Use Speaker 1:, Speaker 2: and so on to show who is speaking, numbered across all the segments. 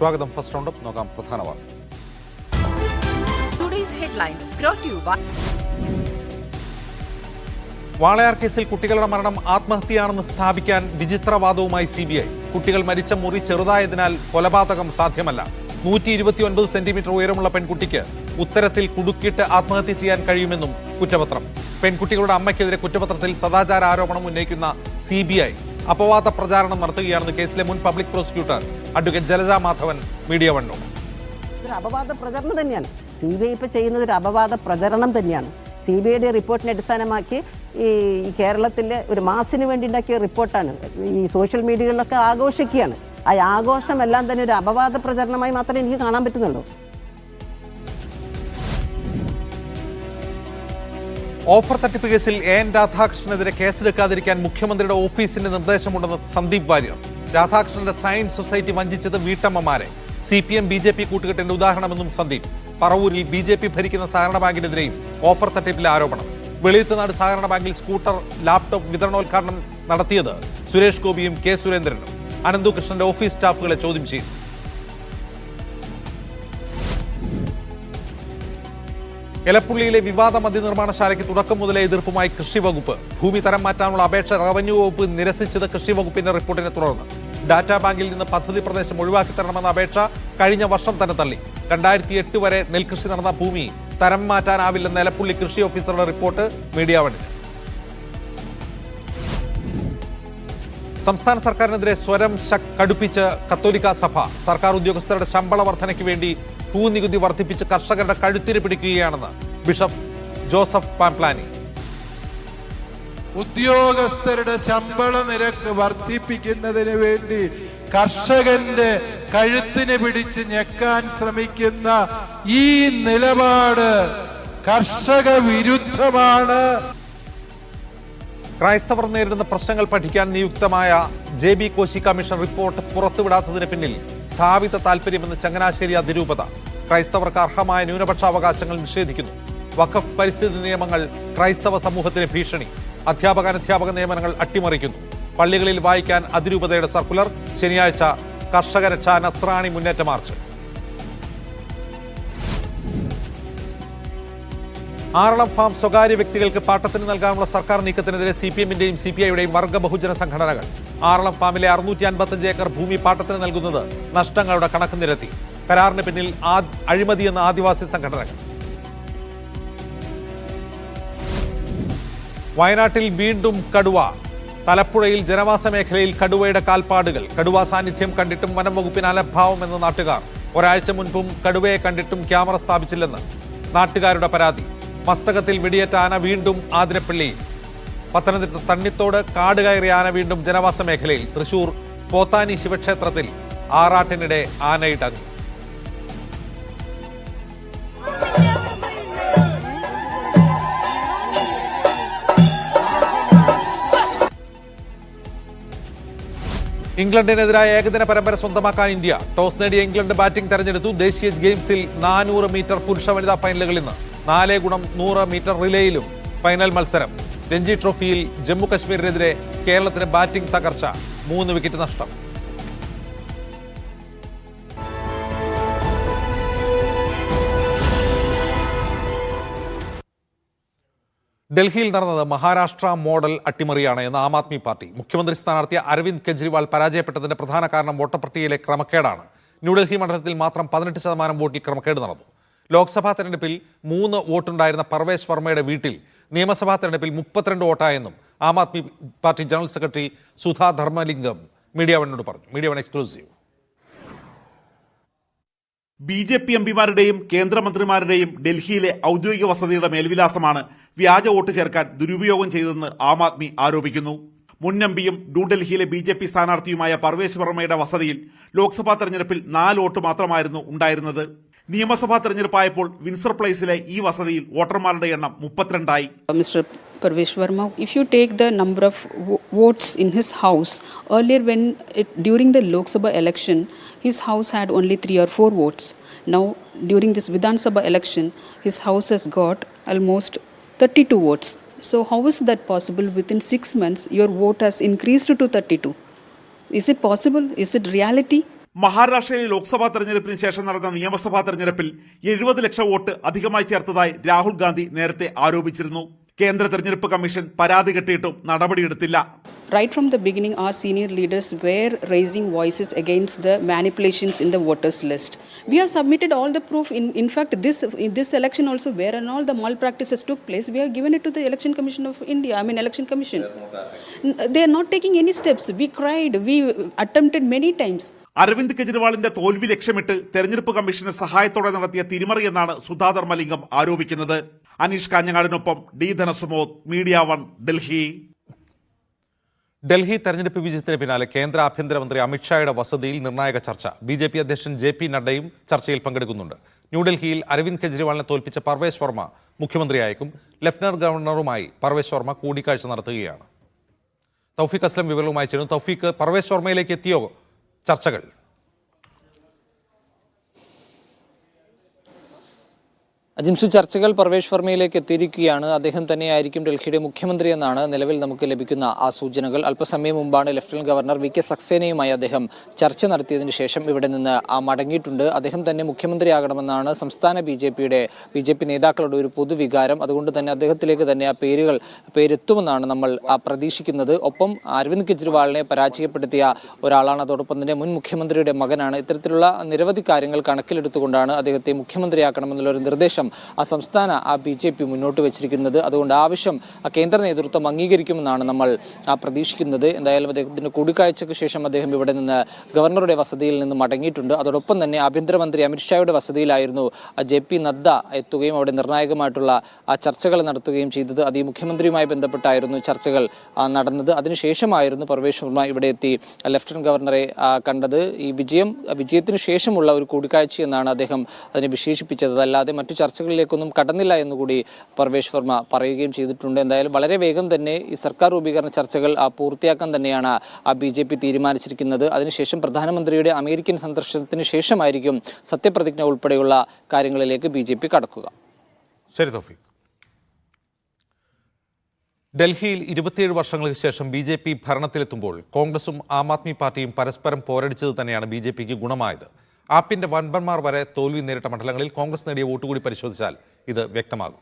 Speaker 1: സ്വാഗതം. First round നോക്കാം പ്രധാന വാർത്ത. വാളയാർ കേസിൽ കുട്ടികളുടെ മരണം ആത്മഹത്യയാണെന്ന് സ്ഥാപിക്കാൻ വിചിത്രവാദവുമായി CBI. കുട്ടികൾ മരിച്ച മുറി ചെറുതായതിനാൽ കൊലപാതകം സാധ്യമല്ല. 129 സെന്റിമീറ്റർ ഉയരമുള്ള പെൺകുട്ടിക്ക് ഉത്തരത്തിൽ കുടുക്കിയിട്ട് ആത്മഹത്യ ചെയ്യാൻ കഴിയുമെന്നും കുറ്റപത്രം. പെൺകുട്ടികളുടെ അമ്മയ്ക്കെതിരെ കുറ്റപത്രത്തിൽ സദാചാര ആരോപണം ഉന്നയിക്കുന്ന CBI അപവാദ പ്രചാരണം നടത്തുകയാണെന്ന് കേസിലെ മുൻ public prosecutor advocate Jalaja Madhavan media വണ്ണോട്.
Speaker 2: ഒരു അപവാദ പ്രചരണം തന്നെയാണ് CBI ഇപ്പോൾ ചെയ്യുന്നത്. ഒരു അപവാദ പ്രചരണം തന്നെയാണ്. CBIയുടെ റിപ്പോർട്ടിനെ അടിസ്ഥാനമാക്കി ഈ കേരളത്തിലെ ഒരു മാസിന് വേണ്ടി ഉണ്ടാക്കിയ റിപ്പോർട്ടാണ്. ഈ സോഷ്യൽ മീഡിയകളിലൊക്കെ ആഘോഷിക്കുകയാണ്. ആ ആഘോഷമെല്ലാം തന്നെ ഒരു അപവാദ പ്രചരണമായി മാത്രമേ എനിക്ക് കാണാൻ പറ്റുന്നുള്ളൂ.
Speaker 1: ഓഫർ തട്ടിപ്പ് കേസിൽ AN രാധാകൃഷ്ണനെതിരെ കേസെടുക്കാതിരിക്കാൻ മുഖ്യമന്ത്രിയുടെ ഓഫീസിന്റെ നിർദ്ദേശമുണ്ടെന്ന് സന്ദീപ് വാര്യർ. രാധാകൃഷ്ണന്റെ സയൻസ് സൊസൈറ്റി വഞ്ചിച്ചത് വീട്ടമ്മമാരെ. CPM BJP കൂട്ടുകെട്ടിന്റെ ഉദാഹരണമെന്നും സന്ദീപ്. പറവൂരിൽ BJP ഭരിക്കുന്ന സഹകരണ ബാങ്കിനെതിരെയും ഓഫർ തട്ടിപ്പിലെ ആരോപണം. വെളിയത്തുനാട് സഹകരണ ബാങ്കിൽ സ്കൂട്ടർ ലാപ്ടോപ്പ് വിതരണോദ്ഘാടനം നടത്തിയത് സുരേഷ് ഗോപിയും K സുരേന്ദ്രനും. അനന്തുകൃഷ്ണന്റെ ഓഫീസ് സ്റ്റാഫുകളെ ചോദ്യം ചെയ്തു. എലപ്പുള്ളിയിലെ വിവാദ മദ്യനിർമ്മാണശാലയ്ക്ക് തുടക്കം മുതലേ എതിർപ്പുമായി കൃഷി വകുപ്പ്. ഭൂമി തരം മാറ്റാനുള്ള അപേക്ഷ റവന്യൂ വകുപ്പ് നിരസിച്ചത് കൃഷി വകുപ്പിന്റെ റിപ്പോർട്ടിനെ തുടർന്ന്. ഡാറ്റാ ബാങ്കിൽ നിന്ന് പദ്ധതി പ്രദേശം ഒഴിവാക്കി തരണമെന്ന അപേക്ഷ കഴിഞ്ഞ വർഷം തന്നെ തള്ളി. 2008 വരെ നെൽകൃഷി നടന്ന ഭൂമി തരം മാറ്റാനാവില്ലെന്ന എലപ്പുള്ളി കൃഷി ഓഫീസറുടെ റിപ്പോർട്ട് മീഡിയ വണ്ണിന്. സംസ്ഥാന സർക്കാരിനെതിരെ സ്വരം കടുപ്പിച്ച് കത്തോലിക്ക സഭ. സർക്കാർ ഉദ്യോഗസ്ഥരുടെ ശമ്പള വർധനയ്ക്ക് വേണ്ടി ഭൂനികുതി വർദ്ധിപ്പിച്ച് കർഷകരുടെ കഴുത്തിന് പിടിക്കുകയാണെന്ന് ബിഷപ്പ് ജോസഫ് പാംപ്ലാനി.
Speaker 3: ഉദ്യോഗസ്ഥരുടെ ശമ്പള നിരക്ക് വർദ്ധിപ്പിക്കുന്നതിന് വേണ്ടി കർഷകന്റെ കഴുത്തിന് പിടിച്ച് ഞെക്കാൻ ശ്രമിക്കുന്ന ഈ നിലപാട് കർഷക വിരുദ്ധമാണ്.
Speaker 1: ക്രൈസ്തവർ നേരിടുന്ന പ്രശ്നങ്ങൾ പഠിക്കാൻ നിയുക്തമായ JB കോശി കമ്മീഷൻ റിപ്പോർട്ട് പുറത്തുവിടാത്തതിന് പിന്നിൽ സ്ഥാപിത താൽപര്യമെന്ന് ചങ്ങനാശ്ശേരി അതിരൂപത. ക്രൈസ്തവർക്ക് അർഹമായ ന്യൂനപക്ഷാവകാശങ്ങൾ നിഷേധിക്കുന്നു. വഖഫ് പരിസ്ഥിതി നിയമങ്ങൾ ക്രൈസ്തവ സമൂഹത്തിന് ഭീഷണി. അധ്യാപക നിയമനങ്ങൾ അട്ടിമറിക്കുന്നു. പള്ളികളിൽ വായിക്കാൻ അതിരൂപതയുടെ സർക്കുലർ. ശനിയാഴ്ച കർഷക രക്ഷാ നസ്രാണി മുന്നേറ്റ മാർച്ച്. ആറളം ഫാം സ്വകാര്യ വ്യക്തികൾക്ക് പാട്ടത്തിന് നൽകാനുള്ള സർക്കാർ നീക്കത്തിനെതിരെ CPMന്റെയും CPIയുടെയും വർഗ ബഹുജന സംഘടനകൾ. ആറളം ഫാമിലെ 655 ഏക്കർ ഭൂമി പാട്ടത്തിന് നൽകുന്നത് നഷ്ടങ്ങളുടെ കണക്ക് നിരത്തി. കരാറിന് പിന്നിൽ അഴിമതിയെന്ന ആദിവാസി സംഘടനകൾ. വയനാട്ടിൽ വീണ്ടും കടുവ. തലപ്പുഴയിൽ ജനവാസ മേഖലയിൽ കടുവയുടെ കാൽപ്പാടുകൾ. കടുവ സാന്നിധ്യം കണ്ടിട്ടും വനം വകുപ്പിന് അലംഭാവമെന്ന് നാട്ടുകാർ. ഒരാഴ്ച മുൻപും കടുവയെ കണ്ടിട്ടും ക്യാമറ സ്ഥാപിച്ചില്ലെന്ന് നാട്ടുകാരുടെ പരാതി. മസ്തകത്തിൽ വെടിയേറ്റ ആന വീണ്ടും ആതിരപ്പള്ളിയിൽ. പത്തനംതിട്ട തണ്ണിത്തോട് കാട് കയറിയ ആന വീണ്ടും ജനവാസ മേഖലയിൽ. തൃശൂർ പോത്താനി ശിവക്ഷേത്രത്തിൽ ആറാട്ടിനിടെ ആനയിടങ്ങി. ഇംഗ്ലണ്ടിനെതിരായ ഏകദിന പരമ്പര സ്വന്തമാക്കാൻ ഇന്ത്യ. ടോസ് നേടിയ ഇംഗ്ലണ്ട് ബാറ്റിംഗ് തെരഞ്ഞെടുത്തു. ദേശീയ ഗെയിംസിൽ 400 മീറ്റർ പുരുഷ വനിതാ ഫൈനലുകൾ ഇന്ന്. 4x100 മീറ്റർ റിലേയിലും ഫൈനൽ മത്സരം. രഞ്ജി ട്രോഫിയിൽ ജമ്മു കശ്മീരിനെതിരെ കേരളത്തിന് ബാറ്റിംഗ് തകർച്ച. 3 വിക്കറ്റ് നഷ്ടം. ഡൽഹിയിൽ നടന്നത് മഹാരാഷ്ട്ര മോഡൽ അട്ടിമറിയാണ് എന്ന് ആം ആദ്മി പാർട്ടി. മുഖ്യമന്ത്രി സ്ഥാനാർത്ഥി അരവിന്ദ് കെജ്രിവാൾ പരാജയപ്പെട്ടതിന്റെ പ്രധാന കാരണം വോട്ടപ്പട്ടികയിലെ ക്രമക്കേടാണ്. ന്യൂഡൽഹി മണ്ഡലത്തിൽ മാത്രം 18% വോട്ടിൽ ക്രമക്കേട് നടന്നു. ലോക്സഭാ തെരഞ്ഞെടുപ്പിൽ 3 വോട്ടുണ്ടായിരുന്ന പർവേശ് വർമ്മയുടെ വീട്ടിൽ നിയമസഭാ തെരഞ്ഞെടുപ്പിൽ 32 വോട്ടായെന്നും Aam Aadmi party general secretary Sudha Dharmalingam media വണ്ണോട് പറഞ്ഞു. Media one exclusive.
Speaker 4: BJP എംപിമാരുടെയും കേന്ദ്രമന്ത്രിമാരുടെയും ഡൽഹിയിലെ ഔദ്യോഗിക വസതിയുടെ മേൽവിലാസമാണ് വ്യാജ വോട്ട് ചേർക്കാൻ ദുരുപയോഗം ചെയ്തതെന്ന് ആം ആദ്മി ആരോപിക്കുന്നു. മുൻ എംപിയും ന്യൂഡൽഹിയിലെ BJP സ്ഥാനാർത്ഥിയുമായ പർവേശ് വർമ്മയുടെ വസതിയിൽ ലോക്സഭാ തെരഞ്ഞെടുപ്പിൽ 4 വോട്ട് മാത്രമായിരുന്നു ഉണ്ടായിരുന്നത്. നിയമസഭാ തെരഞ്ഞെടുപ്പായപ്പോൾ വിൻസർ പ്ലേസിലെ ഈ വസതിയിൽ വോട്ടർമാരുടെ എണ്ണം 32ആയി.
Speaker 5: Mr. Parvesh Verma, if you take the number of votes in his house, earlier during the Lok Sabha election, his house had only 3 or 4 votes. Now, during this Vidhan Sabha election, his house has got almost 32 votes. So, how is that possible? Within 6 months, your vote has increased to 32. Is it possible? Is it reality?
Speaker 4: മഹാരാഷ്ട്രയിലെ ലോക്സഭാ തെരഞ്ഞെടുപ്പിന് ശേഷം നടന്ന നിയമസഭാ തെരഞ്ഞെടുപ്പിൽ 70 ലക്ഷം vote അധികമായി ചേർത്തതായി രാഹുൽ ഗാന്ധി നേരത്തെ ആരോപിച്ചിരുന്നു. കേന്ദ്ര തെരഞ്ഞെടുപ്പ് കമ്മീഷൻ പരാതി കെട്ടിയിട്ടും നടപടിയെടുത്തില്ല.
Speaker 5: Right from the beginning, our senior leaders were raising voices against the manipulations in the voters list. We have submitted all the proof. In fact, this election also, where and all the malpractices took place, we have given it to the Election Commission of India. I mean, Election Commission. They are not taking any steps. We cried. We attempted many times.
Speaker 4: Aravind കെജ്രിവാളിന്റെ തോൽവി ലക്ഷ്യമിട്ട് തെരഞ്ഞെടുപ്പ് കമ്മീഷന്റെ സഹായത്തോടെ നടത്തിയ തിരിമറിയെന്നാണ് സുധാ ധർമ്മലിംഗം ആരോപിക്കുന്നത്. Aneesh കാഞ്ഞങ്ങാടിനൊപ്പം D Dhanasumod, media 1, Delhi.
Speaker 1: Delhi തെരഞ്ഞെടുപ്പ് വിജയത്തിന് പിന്നാലെ കേന്ദ്ര ആഭ്യന്തരമന്ത്രി അമിത്ഷായുടെ വസതിയിൽ നിർണായക ചർച്ച. ബി.ജെ.പി. അധ്യക്ഷൻ JP നഡ്ഡയും ചർച്ചയിൽ പങ്കെടുക്കുന്നുണ്ട്. ന്യൂഡൽഹിയിൽ അരവിന്ദ് കെജ്രിവാളിനെ തോൽപ്പിച്ച പർവേശ് വർമ്മ മുഖ്യമന്ത്രിയായേക്കും. ലഫ്റ്റനന്റ് ഗവർണറുമായി പർവേശ് വർമ്മ കൂടിക്കാഴ്ച നടത്തുകയാണ്. തൗഫീഖ് അസ്ലം വിവരവുമായി ചേരുന്നു. തൗഫീഖ്, പർവേശ് വർമ്മയിലേക്ക് എത്തിയോ ചർച്ചകൾ?
Speaker 6: അജിംസു, ചർച്ചകൾ പർവേഷ് വർമ്മയിലേക്ക് എത്തിയിരിക്കുകയാണ്. അദ്ദേഹം തന്നെയായിരിക്കും ഡൽഹിയുടെ മുഖ്യമന്ത്രി എന്നാണ് നിലവിൽ നമുക്ക് ലഭിക്കുന്ന ആ സൂചനകൾ. അല്പസമയം മുമ്പാണ് ലഫ്റ്റനന്റ് ഗവർണർ VK സക്സേനയുമായി അദ്ദേഹം ചർച്ച നടത്തിയതിനു ശേഷം ഇവിടെ നിന്ന് മടങ്ങിയിട്ടുണ്ട്. അദ്ദേഹം തന്നെ മുഖ്യമന്ത്രിയാകണമെന്നാണ് സംസ്ഥാന ബി.ജെ.പി. നേതാക്കളുടെ ഒരു പൊതുവികാരം. അതുകൊണ്ട് തന്നെ അദ്ദേഹത്തിലേക്ക് തന്നെ ആ പേരെത്തുമെന്നാണ് നമ്മൾ പ്രതീക്ഷിക്കുന്നത്. ഒപ്പം അരവിന്ദ് കെജ്രിവാളിനെ പരാജയപ്പെടുത്തിയ ഒരാളാണ്. അതോടൊപ്പം തന്നെ മുൻ മുഖ്യമന്ത്രിയുടെ മകനാണ്. ഇത്തരത്തിലുള്ള നിരവധി കാര്യങ്ങൾ കണക്കിലെടുത്തുകൊണ്ടാണ് അദ്ദേഹത്തെ മുഖ്യമന്ത്രിയാക്കണമെന്നുള്ള ഒരു നിർദ്ദേശം ആ സംസ്ഥാന ബി.ജെ.പി. മുന്നോട്ട് വെച്ചിരിക്കുന്നത്. അതുകൊണ്ട് ആവശ്യം കേന്ദ്ര നേതൃത്വം അംഗീകരിക്കുമെന്നാണ് നമ്മൾ പ്രതീക്ഷിക്കുന്നത്. എന്തായാലും അദ്ദേഹത്തിന്റെ കൂടിക്കാഴ്ചയ്ക്ക് ശേഷം അദ്ദേഹം ഇവിടെ നിന്ന് ഗവർണറുടെ വസതിയിൽ നിന്ന് മടങ്ങിയിട്ടുണ്ട്. അതോടൊപ്പം തന്നെ ആഭ്യന്തരമന്ത്രി അമിത്ഷായുടെ വസതിയിലായിരുന്നു JP നദ്ദ എത്തുകയും അവിടെ നിർണായകമായിട്ടുള്ള ചർച്ചകൾ നടത്തുകയും ചെയ്തത്. അത് ഈ മുഖ്യമന്ത്രിയുമായി ബന്ധപ്പെട്ടായിരുന്നു ചർച്ചകൾ നടന്നത്. അതിനുശേഷമായിരുന്നു പർവേഷ് വർമ്മ ഇവിടെ എത്തി ലഫ്റ്റനന്റ് ഗവർണറെ കണ്ടത്. ഈ വിജയത്തിന് ശേഷമുള്ള ഒരു കൂടിക്കാഴ്ച എന്നാണ് അദ്ദേഹം അതിനെ വിശേഷിപ്പിച്ചത്. അല്ലാതെ മറ്റു ചർച്ചകളിലേക്കൊന്നും കടന്നില്ല എന്നുകൂടി പർവേഷ് വർമ്മ പറയുകയും ചെയ്തിട്ടുണ്ട്. എന്തായാലും വളരെ വേഗം തന്നെ ഈ സർക്കാർ രൂപീകരണ ചർച്ചകൾ പൂർത്തിയാക്കാൻ തന്നെയാണ് ബി.ജെ.പി. തീരുമാനിച്ചിരിക്കുന്നത്. അതിനുശേഷം പ്രധാനമന്ത്രിയുടെ അമേരിക്കൻ സന്ദർശനത്തിന് ശേഷമായിരിക്കും സത്യപ്രതിജ്ഞ ഉൾപ്പെടെയുള്ള കാര്യങ്ങളിലേക്ക് ബി.ജെ.പി. കടക്കുക.
Speaker 1: ശരി തൗഫീഖ്. ഡൽഹിയിൽ 27 വർഷങ്ങൾക്ക് ശേഷം ബി.ജെ.പി. ഭരണത്തിലെത്തുമ്പോൾ കോൺഗ്രസും ആം ആദ്മി പാർട്ടിയും പരസ്പരം പോരടിച്ചത് തന്നെയാണ് ബി.ജെ.പിക്ക് ഗുണമായത്. ആപ്പിന്റെ വൻപന്മാർ വരെ തോൽവി നേരിട്ട മണ്ഡലങ്ങളിൽ കോൺഗ്രസ് നേടിയ വോട്ട് കൂടി പരിശോധിച്ചാൽ ഇത് വ്യക്തമാകും.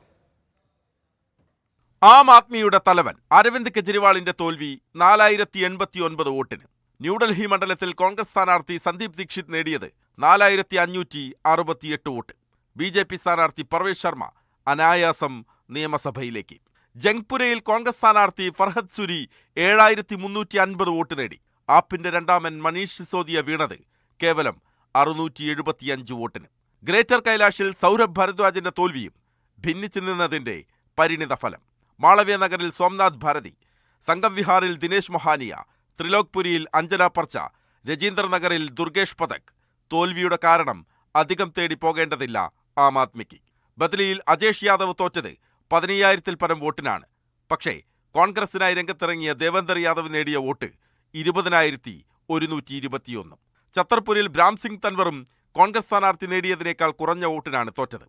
Speaker 7: ആം ആദ്മിയുടെ തലവൻ അരവിന്ദ് കെജ്രിവാളിന്റെ തോൽവി 4089 വോട്ടിന്. ന്യൂഡൽഹി മണ്ഡലത്തിൽ കോൺഗ്രസ് സ്ഥാനാർത്ഥി സന്ദീപ് ദീക്ഷിത് നേടിയത് 4568 വോട്ട്. ബി.ജെ.പി. സ്ഥാനാർത്ഥി പർവേഷ് ശർമ്മ അനായാസം നിയമസഭയിലേക്ക്. ജംഗ്പുരയിൽ കോൺഗ്രസ് സ്ഥാനാർത്ഥി ഫർഹദ് സുരി 7350 വോട്ട് നേടി. ആപ്പിന്റെ രണ്ടാമൻ മനീഷ് സിസോദിയ വീണത് കേവലം 675 വോട്ടിന്. ഗ്രേറ്റർ കൈലാഷിൽ സൗരഭ് ഭരദ്വാജിന്റെ തോൽവിയും ഭിന്നിച്ചു നിന്നതിന്റെ പരിണിത ഫലം. മാളവ്യ നഗറിൽ സോംനാഥ് ഭാരതി, സംഗം വിഹാറിൽ ദിനേശ് മൊഹാനിയ, ത്രിലോക്പുരിയിൽ അഞ്ജന പർച്ച, രജീന്ദർ നഗറിൽ ദുർഗേഷ് പഥക്. തോൽവിയുടെ കാരണം അധികം തേടി പോകേണ്ടതില്ല ആം ആദ്മിക്ക്. ബദലിയിൽ അജേഷ് യാദവ് തോറ്റത് 15000-ൽ പരം വോട്ടിനാണ്. പക്ഷേ കോൺഗ്രസിനായി രംഗത്തിറങ്ങിയ ദേവേന്ദർ യാദവ് നേടിയ വോട്ട് 20121. ഛത്തർപൂരിൽ ബ്രാം സിംഗ് തൻവറും കോൺഗ്രസ് സ്ഥാനാർത്ഥി നേടിയതിനേക്കാൾ കുറഞ്ഞ വോട്ടിനാണ് തോറ്റത്.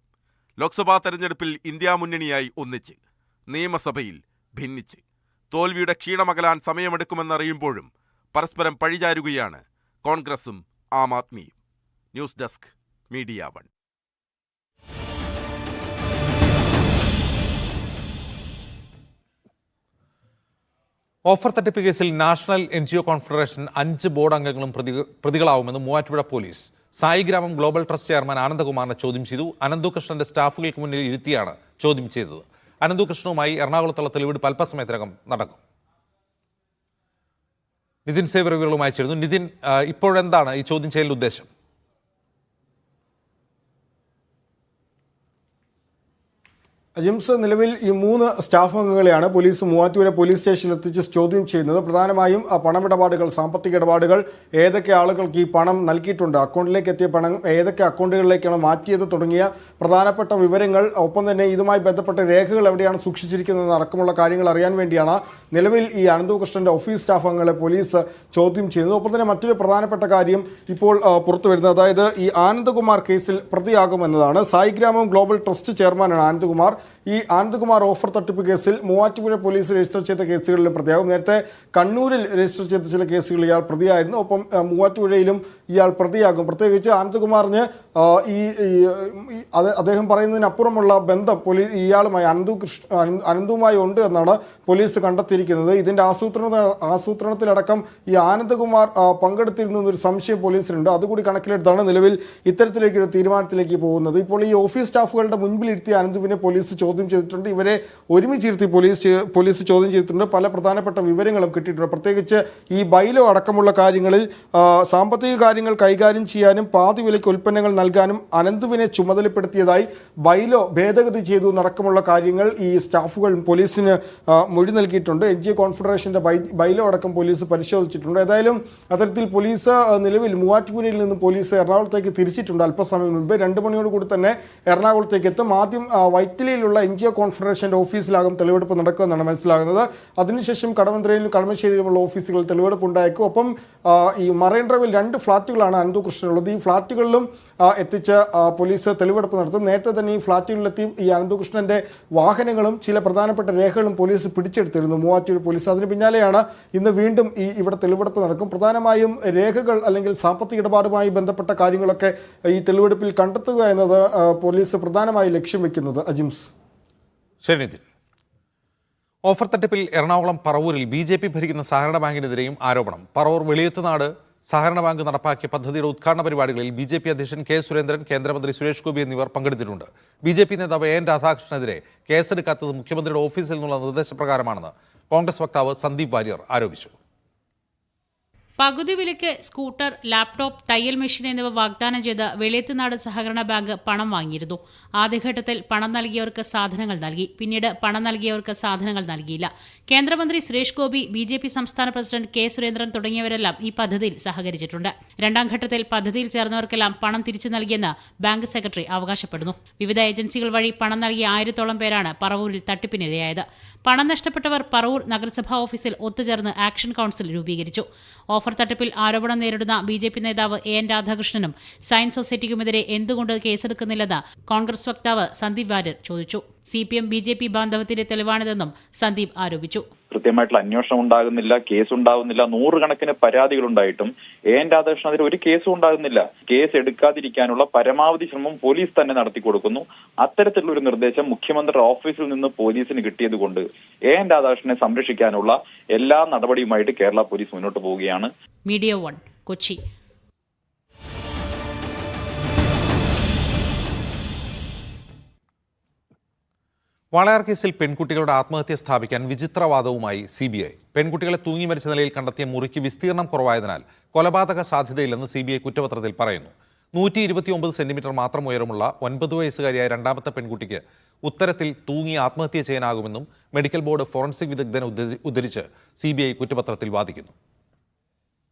Speaker 7: ലോക്സഭാ തെരഞ്ഞെടുപ്പിൽ ഇന്ത്യ മുന്നണിയായി ഒന്നിച്ച്, നിയമസഭയിൽ ഭിന്നിച്ച്. തോൽവിയുടെ ക്ഷീണമകലാൻ സമയമെടുക്കുമെന്നറിയുമ്പോഴും പരസ്പരം പഴിചാരുകയാണ് കോൺഗ്രസും ആം ആദ്മിയും. News desk, media 1.
Speaker 1: ഓഫർ തട്ടിപ്പ് കേസിൽ നാഷണൽ NGO കോൺഫെഡറേഷൻ 5 ബോർഡ് അംഗങ്ങളും പ്രതികളാവുമെന്ന് Muvattupuzha police. Saigramam global trust chairman ആനന്ദകുമാറിനെ ചോദ്യം ചെയ്തു. അനന്തുകൃഷ്ണന്റെ സ്റ്റാഫുകൾക്ക് മുന്നിൽ ഇരുത്തിയാണ് ചോദ്യം ചെയ്തത്. അനന്തുകൃഷ്ണനുമായി എറണാകുളത്തുള്ള തെളിവെടുപ്പ് അല്പസമയത്തിനകം നടക്കും. നിതിൻ സേവർ വിവരങ്ങളുമായി ചേരുന്നു. നിതിൻ, ഇപ്പോഴെന്താണ് ഈ ചോദ്യം ചെയ്യലിന്റെ ഉദ്ദേശം?
Speaker 8: ജിംസ്, നിലവിൽ ഈ 3 സ്റ്റാഫ് അംഗങ്ങളെയാണ് പോലീസ് മൂവാറ്റുപുഴ പോലീസ് സ്റ്റേഷനിൽ എത്തിച്ച് ചോദ്യം ചെയ്യുന്നത്. പ്രധാനമായും പണമിടപാടുകൾ, സാമ്പത്തിക ഇടപാടുകൾ, ഏതൊക്കെ ആളുകൾക്ക് ഈ പണം നൽകിയിട്ടുണ്ട്, അക്കൗണ്ടിലേക്ക് എത്തിയ പണം ഏതൊക്കെ അക്കൗണ്ടുകളിലേക്കാണ് മാറ്റിയത് തുടങ്ങിയ പ്രധാനപ്പെട്ട വിവരങ്ങൾ, ഒപ്പം തന്നെ ഇതുമായി ബന്ധപ്പെട്ട രേഖകൾ എവിടെയാണ് സൂക്ഷിച്ചിരിക്കുന്നത് അടക്കമുള്ള കാര്യങ്ങൾ അറിയാൻ വേണ്ടിയാണ് നിലവിൽ ഈ അനന്തകൃഷ്ണന്റെ ഓഫീസ് സ്റ്റാഫ് അംഗങ്ങളെ പോലീസ് ചോദ്യം ചെയ്യുന്നത്. ഒപ്പം തന്നെ മറ്റൊരു പ്രധാനപ്പെട്ട കാര്യം ഇപ്പോൾ പുറത്തു വരുന്നത്, അതായത് ഈ ആനന്ദകുമാർ കേസിൽ പ്രതിയാകുമെന്നതാണ്. സായിഗ്രാമം ഗ്ലോബൽ ട്രസ്റ്റ് ചെയർമാനാണ് ആനന്ദകുമാർ. ഈ ആനന്ദ്കുമാർ ഓഫർ തട്ടിപ്പ് കേസിൽ മൂവാറ്റുപുഴ പോലീസ് രജിസ്റ്റർ ചെയ്ത കേസുകളിലും പ്രതിയാകും. നേരത്തെ കണ്ണൂരിൽ രജിസ്റ്റർ ചെയ്ത ചില കേസുകളിൽ ഇയാൾ പ്രതിയായിരുന്നു. ഒപ്പം മൂവാറ്റുപുഴയിലും ഇയാൾ പ്രതിയാകും. പ്രത്യേകിച്ച് ആനന്ദ്കുമാറിന് അദ്ദേഹം പറയുന്നതിനപ്പുറമുള്ള ബന്ധം ഇയാളുമായി അനന്തുമായി ഉണ്ട് എന്നാണ് പോലീസ് കണ്ടെത്തിയിരിക്കുന്നത്. ഇതിന്റെ ആസൂത്രണത്തിലടക്കം ഈ ആനന്ദ്കുമാർ പങ്കെടുത്തിരുന്ന ഒരു സംശയം പോലീസിനുണ്ട്. അതുകൂടി കണക്കിലെടുത്താണ് നിലവിൽ ഇത്തരത്തിലേക്കൊരു തീരുമാനത്തിലേക്ക് പോകുന്നത്. ഇപ്പോൾ ഈ ഓഫീസ് സ്റ്റാഫുകളുടെ മുൻപിലിരുത്തിയ അനന്തുവിനെ പോലീസ് ചോദ്യം ചെയ്തിട്ടുണ്ട്. ഇവരെ ഒരുമിച്ചിരുത്തി പോലീസ് ചോദ്യം ചെയ്തിട്ടുണ്ട്. പല പ്രധാനപ്പെട്ട വിവരങ്ങളും കിട്ടിയിട്ടുണ്ട്. പ്രത്യേകിച്ച് ഈ ബൈലോ അടക്കമുള്ള കാര്യങ്ങളിൽ സാമ്പത്തിക കാര്യങ്ങൾ കൈകാര്യം ചെയ്യാനും പാതി വിലയ്ക്ക് ഉൽപ്പന്നങ്ങൾ നൽകാനും അനന്തുവിനെ ചുമതലപ്പെടുത്തിയതായി ബൈലോ ഭേദഗതി ചെയ്തു നടക്കമുള്ള കാര്യങ്ങൾ ഈ സ്റ്റാഫുകൾ പോലീസിന് മൊഴി നൽകിയിട്ടുണ്ട്. NGO കോൺഫെഡറേഷന്റെ ബൈലോ അടക്കം പോലീസ് പരിശോധിച്ചിട്ടുണ്ട്. ഏതായാലും അത്തരത്തിൽ പോലീസ് നിലവിൽ മൂവാറ്റുപുഴയിൽ നിന്ന് പോലീസ് എറണാകുളത്തേക്ക് തിരിച്ചിട്ടുണ്ട്. അല്പസമയം മുൻപ് 2 മണിയോടുകൂടി തന്നെ എറണാകുളത്തേക്ക് എത്തും. ആദ്യം വൈറ്റിലയിലുള്ള NGO കോൺഫെഡറേഷന്റെ ഓഫീസിലാകും തെളിവെടുപ്പ് നടക്കുമെന്നാണ് മനസ്സിലാകുന്നത്. അതിനുശേഷം കടവന്ത്രയിലും കളമശ്ശേരിയിലുമുള്ള ഓഫീസുകളിൽ തെളിവെടുപ്പ് ഉണ്ടായേക്കും. ഒപ്പം ഈ മറൈൻ ഡ്രൈവിൽ 2 ഫ്ളാറ്റുകളാണ് അനന്തകൃഷ്ണനുള്ളത്. ഈ ഫ്ളാറ്റുകളിലും എത്തിച്ച് പോലീസ് തെളിവെടുപ്പ് നടത്തും. നേരത്തെ തന്നെ ഈ ഫ്ളാറ്റുകളിലെത്തി ഈ അനന്തകൃഷ്ണന്റെ വാഹനങ്ങളും ചില പ്രധാനപ്പെട്ട രേഖകളും പോലീസ് പിടിച്ചെടുത്തിരുന്നു മൂവാറ്റുപുഴ പോലീസ്. അതിന് പിന്നാലെയാണ് ഇന്ന് വീണ്ടും ഇവിടെ തെളിവെടുപ്പ് നടക്കും. പ്രധാനമായും രേഖകൾ അല്ലെങ്കിൽ സാമ്പത്തിക ഇടപാടുമായി ബന്ധപ്പെട്ട കാര്യങ്ങളൊക്കെ ഈ തെളിവെടുപ്പിൽ കണ്ടെത്തുക എന്നത് പോലീസ് പ്രധാനമായി ലക്ഷ്യം വെക്കുന്നത്. അജിംസ്.
Speaker 1: ശരി നിതിൻ. ഓഫർ തട്ടിപ്പിൽ എറണാകുളം പറവൂരിൽ BJP ഭരിക്കുന്ന സഹകരണ ബാങ്കിനെതിരെയും ആരോപണം. പറവൂർ വെളിയത്തുനാട് സഹകരണ ബാങ്ക് നടപ്പാക്കിയ പദ്ധതിയുടെ ഉദ്ഘാടന പരിപാടികളിൽ BJP അധ്യക്ഷൻ K. സുരേന്ദ്രൻ, കേന്ദ്രമന്ത്രി സുരേഷ് ഗോപി എന്നിവർ പങ്കെടുത്തിട്ടുണ്ട്. BJP നേതാവ് AN രാധാകൃഷ്ണനെതിരെ കേസെടുക്കാത്തത് മുഖ്യമന്ത്രിയുടെ ഓഫീസിൽ നിന്നുള്ള നിർദ്ദേശപ്രകാരമാണെന്ന് കോൺഗ്രസ് വക്താവ് സന്ദീപ് വാര്യർ ആരോപിച്ചു.
Speaker 9: പകുതി വിലയ്ക്ക് സ്കൂട്ടർ, ലാപ്ടോപ്പ്, തയ്യൽ മെഷീൻ എന്നിവ വാഗ്ദാനം ചെയ്ത് വെളിയത്തുനാട് സഹകരണ ബാങ്ക് പണം വാങ്ങിയിരുന്നു. ആദ്യഘട്ടത്തിൽ പണം നൽകിയവർക്ക് സാധനങ്ങൾ നൽകി. പിന്നീട് പണം നൽകിയവർക്ക് സാധനങ്ങൾ നൽകിയില്ല. കേന്ദ്രമന്ത്രി സുരേഷ് ഗോപി, BJP സംസ്ഥാന പ്രസിഡന്റ് K. സുരേന്ദ്രൻ തുടങ്ങിയവരെല്ലാം ഈ പദ്ധതിയിൽ സഹകരിച്ചിട്ടുണ്ട്. 2ാം ഘട്ടത്തിൽ പദ്ധതിയിൽ ചേർന്നവർക്കെല്ലാം പണം തിരിച്ചു നൽകിയെന്ന് ബാങ്ക് സെക്രട്ടറി അവകാശപ്പെടുന്നു. വിവിധ ഏജൻസികൾ വഴി പണം നൽകിയ 1000-ഓളം പേരാണ് പറവൂരിൽ തട്ടിപ്പിനിരയായത്. പണം നഷ്ടപ്പെട്ടവർ പറവൂർ നഗരസഭാ ഓഫീസിൽ ഒത്തുചേർന്ന് ആക്ഷൻ കൗൺസിൽ രൂപീകരിച്ചു. ഓഫർ തട്ടിപ്പിൽ ആരോപണം നേരിടുന്ന BJP നേതാവ് AN രാധാകൃഷ്ണനും സയൻസ് സൊസൈറ്റിക്കുമെതിരെ എന്തുകൊണ്ട് കേസെടുക്കുന്നില്ലെന്ന് കോൺഗ്രസ് വക്താവ് സന്ദീപ് വാര്യർ ചോദിച്ചു. CPM BJP ബാന്ധവത്തിന്റെ തെളിവാണിതെന്നും സന്ദീപ് ആരോപിച്ചു.
Speaker 10: കൃത്യമായിട്ടുള്ള അന്വേഷണം ഉണ്ടാകുന്നില്ല, കേസ് ഉണ്ടാകുന്നില്ല. 100 കണക്കിന് പരാതികൾ ഉണ്ടായിട്ടും AN രാധാകൃഷ്ണനെതിരെ ഒരു കേസും ഉണ്ടാകുന്നില്ല. കേസ് എടുക്കാതിരിക്കാനുള്ള പരമാവധി ശ്രമം പോലീസ് തന്നെ നടത്തി കൊടുക്കുന്നു. അത്തരത്തിലുള്ള ഒരു നിർദ്ദേശം മുഖ്യമന്ത്രിയുടെ ഓഫീസിൽ നിന്ന് പോലീസിന് കിട്ടിയത് കൊണ്ട് AN രാധാകൃഷ്ണനെ സംരക്ഷിക്കാനുള്ള എല്ലാ നടപടിയുമായിട്ട് കേരള പോലീസ് മുന്നോട്ട് പോവുകയാണ്.
Speaker 9: മീഡിയ 1 കൊച്ചി.
Speaker 1: വാളയാർ കേസിൽ പെൺകുട്ടികളുടെ ആത്മഹത്യ സ്ഥാപിക്കാൻ വിചിത്രവാദവുമായി CBI. പെൺകുട്ടികളെ തൂങ്ങി മരിച്ച നിലയിൽ കണ്ടെത്തിയ മുറിക്ക് വിസ്തീർണം കുറവായതിനാൽ കൊലപാതക സാധ്യതയില്ലെന്ന് CBI കുറ്റപത്രത്തിൽ പറയുന്നു. 129 സെന്റിമീറ്റർ മാത്രം ഉയരമുള്ള 9 വയസ്സുകാരിയായ 2ാമത്തെ പെൺകുട്ടിക്ക് ഉത്തരത്തിൽ തൂങ്ങി ആത്മഹത്യ ചെയ്യാനാകുമെന്നും മെഡിക്കൽ ബോർഡ് ഫോറൻസിക് വിദഗ്ധനെ ഉദ്ധരിച്ച് CBI കുറ്റപത്രത്തിൽ വാദിക്കുന്നു.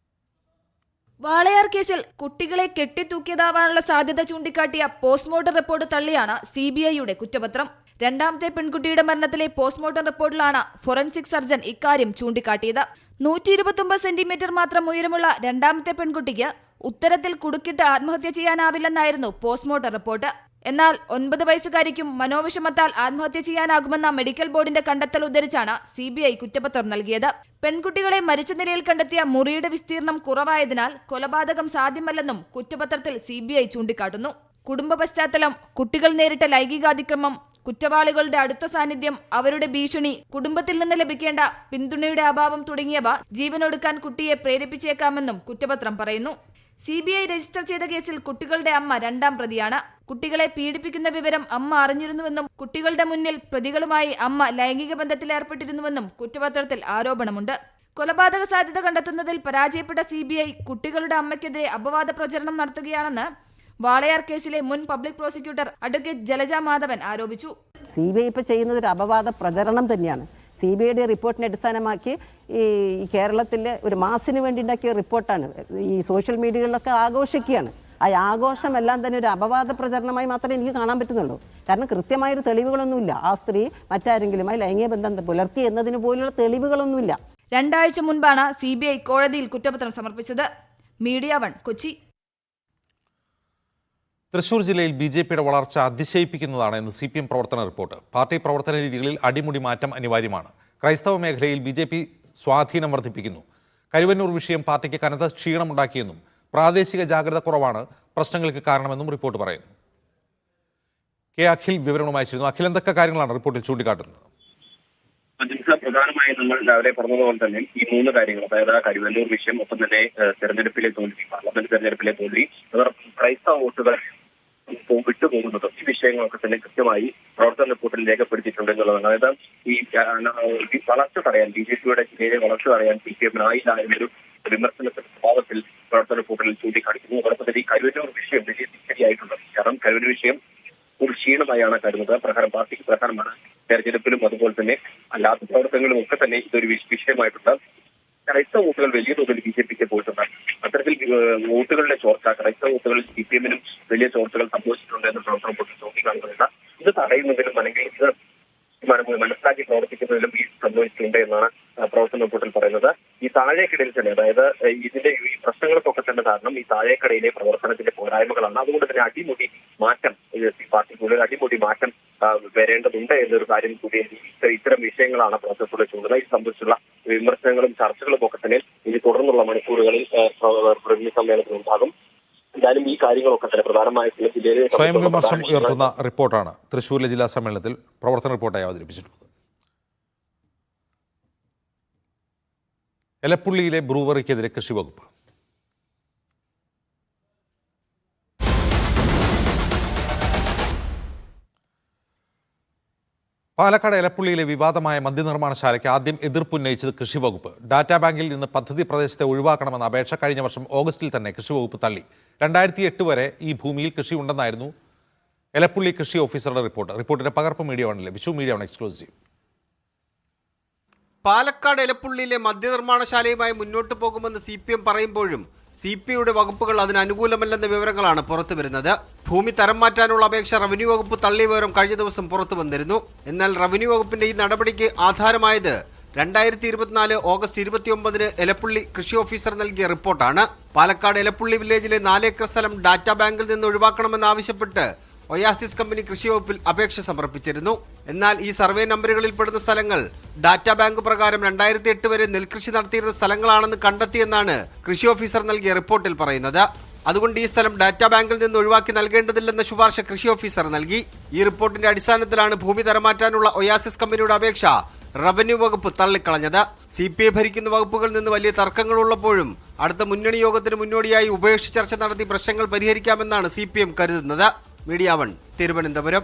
Speaker 11: വാളയാർ കേസിൽ കുട്ടികളെ കെട്ടിത്തൂക്കിയതാവാനുള്ള സാധ്യത ചൂണ്ടിക്കാട്ടിയ പോസ്റ്റ്മോർട്ടം റിപ്പോർട്ട് തള്ളിയാണ് CBIയുടെ കുറ്റപത്രം. 2ാമത്തെ പെൺകുട്ടിയുടെ മരണത്തിലെ പോസ്റ്റ്മോർട്ടം റിപ്പോർട്ടിലാണ് ഫോറൻസിക് സർജൻ ഇക്കാര്യം ചൂണ്ടിക്കാട്ടിയത്. 129 സെന്റിമീറ്റർ മാത്രം ഉയരമുള്ള 2ാമത്തെ പെൺകുട്ടിക്ക് ഉത്തരത്തിൽ കുടുക്കിട്ട് ആത്മഹത്യ ചെയ്യാനാവില്ലെന്നായിരുന്നു പോസ്റ്റ്മോർട്ടം റിപ്പോർട്ട്. എന്നാൽ 9 വയസ്സുകാരിക്കും മനോവിഷമത്താൽ ആത്മഹത്യ ചെയ്യാനാകുമെന്ന മെഡിക്കൽ ബോർഡിന്റെ കണ്ടെത്തൽ ഉദ്ധരിച്ചാണ് CBI കുറ്റപത്രം നൽകിയത്. പെൺകുട്ടികളെ മരിച്ച നിലയിൽ കണ്ടെത്തിയ മുറിയുടെ വിസ്തീർണം കുറവായതിനാൽ കൊലപാതകം സാധ്യമല്ലെന്നും കുറ്റപത്രത്തിൽ CBI ചൂണ്ടിക്കാട്ടുന്നു. കുടുംബ പശ്ചാത്തലം, കുട്ടികൾ നേരിട്ട ലൈംഗികാതിക്രമം, കുറ്റവാളികളുടെ അടുത്ത സാന്നിധ്യം, അവരുടെ ഭീഷണി, കുടുംബത്തിൽ നിന്ന് ലഭിക്കേണ്ട പിന്തുണയുടെ അഭാവം തുടങ്ങിയവ ജീവനൊടുക്കാൻ കുട്ടിയെ പ്രേരിപ്പിച്ചേക്കാമെന്നും കുറ്റപത്രം പറയുന്നു. CBI രജിസ്റ്റർ ചെയ്ത കേസിൽ കുട്ടികളുടെ അമ്മ 2ാം പ്രതിയാണ്. കുട്ടികളെ പീഡിപ്പിക്കുന്ന വിവരം അമ്മ അറിഞ്ഞിരുന്നുവെന്നും കുട്ടികളുടെ മുന്നിൽ പ്രതികളുമായി അമ്മ ലൈംഗിക ബന്ധത്തിലേർപ്പെട്ടിരുന്നുവെന്നും കുറ്റപത്രത്തിൽ ആരോപണമുണ്ട്. കൊലപാതക സാധ്യത കണ്ടെത്തുന്നതിൽ പരാജയപ്പെട്ട CBI കുട്ടികളുടെ അമ്മയ്ക്കെതിരെ അപവാദ പ്രചരണം നടത്തുകയാണെന്ന് വാളയാർ കേസിലെ മുൻ public prosecutor advocate Jalaja Madhavan ആരോപിച്ചു.
Speaker 2: CBI ഇപ്പോൾ ചെയ്യുന്നത് ഒരു അപവാദ പ്രചരണം തന്നെയാണ്. CBIയുടെ റിപ്പോർട്ടിനെ അടിസ്ഥാനമാക്കി ഈ കേരളത്തിലെ ഒരു മാസിന് വേണ്ടി ഉണ്ടാക്കിയ റിപ്പോർട്ടാണ്. ഈ സോഷ്യൽ മീഡിയകളിലൊക്കെ ആഘോഷിക്കുകയാണ്. ആ ആഘോഷമെല്ലാം തന്നെ ഒരു അപവാദ പ്രചരണമായി മാത്രമേ എനിക്ക് കാണാൻ പറ്റുന്നുള്ളൂ. കാരണം കൃത്യമായൊരു തെളിവുകളൊന്നുമില്ല. ആ സ്ത്രീ മറ്റാരെങ്കിലുമായി ലൈംഗിക ബന്ധം പുലർത്തി എന്നതിന് പോലുള്ള തെളിവുകളൊന്നുമില്ല.
Speaker 11: 2 ആഴ്ച മുൻപാണ് CBI കോടതിയിൽ കുറ്റപത്രം സമർപ്പിച്ചത്. മീഡിയ 1 കൊച്ചി.
Speaker 1: തൃശൂർ ജില്ലയിൽ BJPയുടെ വളർച്ച അതിശയിപ്പിക്കുന്നതാണ് എന്ന് CPM പ്രവർത്തന റിപ്പോർട്ട്. പാർട്ടി പ്രവർത്തന രീതികളിൽ അടിമുടി മാറ്റം അനിവാര്യമാണ്. ക്രൈസ്തവ മേഖലയിൽ BJP സ്വാധീനം വർദ്ധിപ്പിക്കുന്നു. കരുവന്നൂർ വിഷയം പാർട്ടിക്ക് കനത്ത ക്ഷീണമുണ്ടാക്കിയെന്നും പ്രാദേശിക ജാഗ്രത കുറവാണ് പ്രശ്നങ്ങൾക്ക് കാരണമെന്നും റിപ്പോർട്ട് പറയുന്നു. കെ അഖിൽ വിവരണവുമായി ചേരുന്നു. അഖിൽ, എന്തൊക്കെ കാര്യങ്ങളാണ് റിപ്പോർട്ടിൽ ചൂണ്ടിക്കാട്ടുന്നത്?
Speaker 12: പ്രധാനമായും നമ്മൾ രാവിലെ പറഞ്ഞതുപോലെ തന്നെ ഈ 3 കാര്യങ്ങൾ, അതായത് കരുവന്നൂർ വിഷയം, ഒപ്പം തന്നെ തെരഞ്ഞെടുപ്പിലെ തോൽവി, പാർലമെന്റ് തെരഞ്ഞെടുപ്പിലെ തോൽവി, അതോടൊപ്പം ക്രൈസ്തവ വോട്ടുകൾ വിട്ടുപോകുന്നതും, ഈ വിഷയങ്ങളൊക്കെ തന്നെ കൃത്യമായി പ്രവർത്തന റിപ്പോർട്ടിൽ രേഖപ്പെടുത്തിയിട്ടുണ്ട് എന്നുള്ളതാണ്. അതായത് ഈ വളർച്ച തടയാൻ, BJPയുടെ വളർച്ച തടയാൻ CPM-നായില്ല എന്നൊരു വിമർശനത്തിന്റെ സ്വഭാവത്തിൽ പ്രവർത്തന റിപ്പോർട്ടിൽ ചൂണ്ടിക്കാണിക്കുന്നു. അതോടൊപ്പം തന്നെ ഈ കരുവന്നൂർ വിഷയം വലിയ തിരിച്ചടിയായിട്ടുണ്ട്. കാരണം കരുവന്നൂർ വിഷയം ഒരു ക്ഷീണമായാണ് കരുതുന്നത്. പാർട്ടിക്ക് പ്രധാനമാണ്. തെരഞ്ഞെടുപ്പിലും അതുപോലെ തന്നെ അല്ലാത്ത പ്രവർത്തനങ്ങളും ഒക്കെ തന്നെ ഇതൊരു വിഷയമായിട്ടുണ്ട്. ക്രൈസ്തവ വോട്ടുകൾ വലിയ തോതിൽ BJPക്ക് പോയിട്ടുണ്ട്. അത്തരത്തിൽ വോട്ടുകളുടെ ചോർച്ച, ക്രൈസ്തവ വോട്ടുകളിൽ CPM-നും വലിയ ചോർച്ചകൾ സംഭവിച്ചിട്ടുണ്ട് എന്ന് പ്രവർത്തന റിപ്പോർട്ടിൽ ചൂണ്ടിക്കാണിക്കുന്നില്ല. ഇത് തടയുന്നതിലും അല്ലെങ്കിൽ ഇത് മനസ്സിലാക്കി പ്രവർത്തിക്കുന്നതിലും ഈ സംഭവിച്ചിട്ടുണ്ട് എന്നാണ് പ്രവർത്തന റിപ്പോർട്ടിൽ പറയുന്നത്. ഈ താഴേക്കിടയിൽ തന്നെ, അതായത് ഇതിന്റെ ഈ പ്രശ്നങ്ങൾക്കൊക്കെ തന്നെ കാരണം ഈ താഴേക്കടയിലെ പ്രവർത്തനത്തിന്റെ പോരായ്മകളാണ്. അതുകൊണ്ട് തന്നെ അടിമുടി മാറ്റം, പാർട്ടിക്കുള്ളിൽ അടിമുടി മാറ്റം വരേണ്ടതുണ്ട് എന്നൊരു കാര്യം കൂടി ഇത്തരം വിഷയങ്ങളാണ് പ്രോസസ്സുകൾ ചൂണ്ടുന്നത്. ഇത് സംബന്ധിച്ചുള്ള വിമർശനങ്ങളും ചർച്ചകളും ഒക്കെ തന്നെ ഇനി തുടർന്നുള്ള മണിക്കൂറുകളിൽ പ്രതിനിധി സമ്മേളനത്തിലുണ്ടാകും. എന്തായാലും ഈ കാര്യങ്ങളൊക്കെ തന്നെ പ്രധാനമായിട്ടുള്ള ജില്ലയിലെ
Speaker 1: സ്വയം വിമർശനം ഉയർത്തുന്ന റിപ്പോർട്ടാണ് തൃശ്ശൂരിലെ ജില്ലാ സമ്മേളനത്തിൽ പ്രവർത്തന റിപ്പോർട്ടായി അവതരിപ്പിച്ചിട്ടുള്ളത്. എലപ്പുള്ളിയിലെ ബ്രൂവറിക്കെതിരെ കൃഷി വകുപ്പ്. പാലക്കാട് എലപ്പുള്ളിയിലെ വിവാദമായ മദ്യനിർമ്മാണശാലയ്ക്ക് ആദ്യം എതിർപ്പുന്നയിച്ചത് കൃഷി വകുപ്പ്. ഡാറ്റാ ബാങ്കിൽ നിന്ന് പദ്ധതി പ്രദേശത്തെ ഒഴിവാക്കണമെന്ന അപേക്ഷ കഴിഞ്ഞ വർഷം ഓഗസ്റ്റിൽ തന്നെ കൃഷി വകുപ്പ് തള്ളി. 2008 വരെ ഈ ഭൂമിയിൽ കൃഷി ഉണ്ടെന്നായിരുന്നു എലപ്പുള്ളി കൃഷി ഓഫീസറുടെ റിപ്പോർട്ട്. റിപ്പോർട്ടിന്റെ പകർപ്പ് മീഡിയ വൺ ലഭിച്ചു. Media one exclusive.
Speaker 13: പാലക്കാട് എലപ്പുള്ളിയിലെ മദ്യനിർമ്മാണശാലയുമായി മുന്നോട്ട് പോകുമെന്ന് CPM പറയുമ്പോഴും CPIയുടെ വകുപ്പുകൾ അതിന് അനുകൂലമല്ലെന്ന വിവരങ്ങളാണ് പുറത്തു വരുന്നത്. ഭൂമി തരം മാറ്റാനുള്ള അപേക്ഷ റവന്യൂ വകുപ്പ് തള്ളിയ വിവരം കഴിഞ്ഞ ദിവസം പുറത്തു വന്നിരുന്നു. എന്നാൽ റവന്യൂ വകുപ്പിന്റെ ഈ നടപടിക്ക് ആധാരമായത് 2024 ഓഗസ്റ്റ് 29 എലപ്പുള്ളി കൃഷി ഓഫീസർ നൽകിയ റിപ്പോർട്ടാണ്. പാലക്കാട് എലപ്പുള്ളി വില്ലേജിലെ 4 ഏക്കർ സ്ഥലം ഡാറ്റാ ബാങ്കിൽ നിന്ന് ഒഴിവാക്കണമെന്നാവശ്യപ്പെട്ട് ഒയാസിസ് കമ്പനി കൃഷി വകുപ്പിൽ അപേക്ഷ സമർപ്പിച്ചിരുന്നു. എന്നാൽ ഈ സർവേ നമ്പറുകളിൽ പെടുന്ന സ്ഥലങ്ങൾ ഡാറ്റാ ബാങ്ക് പ്രകാരം 2008 വരെ നെൽകൃഷി നടത്തിയിരുന്ന സ്ഥലങ്ങളാണെന്ന് കണ്ടെത്തിയെന്നാണ് കൃഷി ഓഫീസർ നൽകിയ റിപ്പോർട്ടിൽ പറയുന്നത്. അതുകൊണ്ട് ഈ സ്ഥലം ഡാറ്റാ ബാങ്കിൽ നിന്ന് ഒഴിവാക്കി നൽകേണ്ടതില്ലെന്ന ശുപാർശ കൃഷി ഓഫീസർ നൽകി. ഈ റിപ്പോർട്ടിന്റെ അടിസ്ഥാനത്തിലാണ് ഭൂമി തരമാറ്റാനുള്ള ഒയാസിസ് കമ്പനിയുടെ അപേക്ഷ റവന്യൂ വകുപ്പ് തള്ളിക്കളഞ്ഞത്. CPI ഭരിക്കുന്ന വകുപ്പുകളിൽ നിന്ന് വലിയ തർക്കങ്ങളുള്ളപ്പോഴും അടുത്ത മുന്നണി യോഗത്തിന് മുന്നോടിയായി ഉഭയകക്ഷി ചർച്ച നടത്തി പ്രശ്നങ്ങൾ പരിഹരിക്കാമെന്നാണ് CPM കരുതുന്നത്. Media one, Thiruvananthapuram.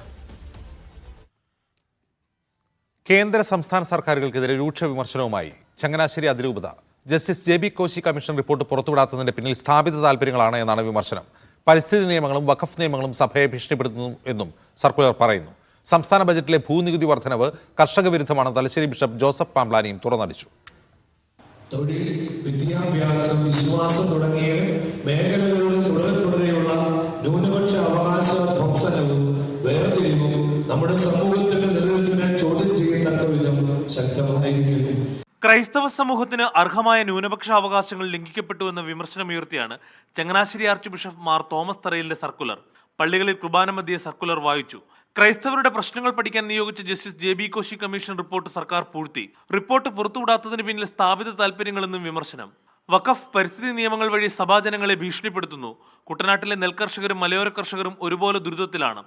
Speaker 1: കേന്ദ്ര സംസ്ഥാന സർക്കാരുകൾക്കെതിരെ രൂക്ഷ വിമർശനവുമായി ചങ്ങനാശ്ശേരി അതിരൂപത. Justice JB Koshy commission report പുറത്തുവിടാത്തതിന്റെ പിന്നിൽ സ്ഥാപിത താല്പര്യങ്ങളാണ് എന്നാണ് വിമർശനം. പരിസ്ഥിതി നിയമങ്ങളും വഖഫ് നിയമങ്ങളും സഭയെ ഭീഷണിപ്പെടുത്തുന്നു എന്നും സർക്കുലർ പറയുന്നു. സംസ്ഥാന ബജറ്റിലെ ഭൂനികുതി വർധനവ് കർഷക വിരുദ്ധമാണ് തലശ്ശേരി ബിഷപ്പ് ജോസഫ് പാംബ്ലാനിയും തുറന്നടിച്ചു.
Speaker 14: തൊഴിൽ, വിദ്യാഭ്യാസം, വിശ്വാസം തുടങ്ങിയ മേഖലകളിൽ തുടരെയുള്ള ന്യൂനപക്ഷ അവകാശ ധ്വംസനവും വേർതിരിവും നമ്മുടെ സമൂഹത്തിന്റെ നിലനിൽപ്പിനെ ചോദ്യം ചെയ്യത്തക്ക വിധം ശക്തമായിരിക്കുന്നു.
Speaker 15: ക്രൈസ്തവ സമൂഹത്തിന് അർഹമായ ന്യൂനപക്ഷ അവകാശങ്ങൾ ലംഘിക്കപ്പെട്ടുവെന്ന വിമർശനമുയർത്തിയാണ് Changanassery archbishop Mar Thomas തറയിലിന്റെ സർക്കുലർ. പള്ളികളിൽ കുർബാന മധ്യേ സർക്കുലർ വായിച്ചു. ക്രൈസ്തവരുടെ പ്രശ്നങ്ങൾ പഠിക്കാൻ നിയോഗിച്ച justice JB Koshy commission report സർക്കാർ പൂഴ്ത്തി. റിപ്പോർട്ട് പുറത്തുവിടാത്തതിന് പിന്നിൽ സ്ഥാപിത താല്പര്യങ്ങളെന്നും വിമർശനം. വഖഫ്, പരിസ്ഥിതി നിയമങ്ങൾ വഴി സഭാജനങ്ങളെ ഭീഷണിപ്പെടുത്തുന്നു. കുട്ടനാട്ടിലെ നെൽകർഷകരും മലയോര കർഷകരും ഒരുപോലെ ദുരിതത്തിലാണ്.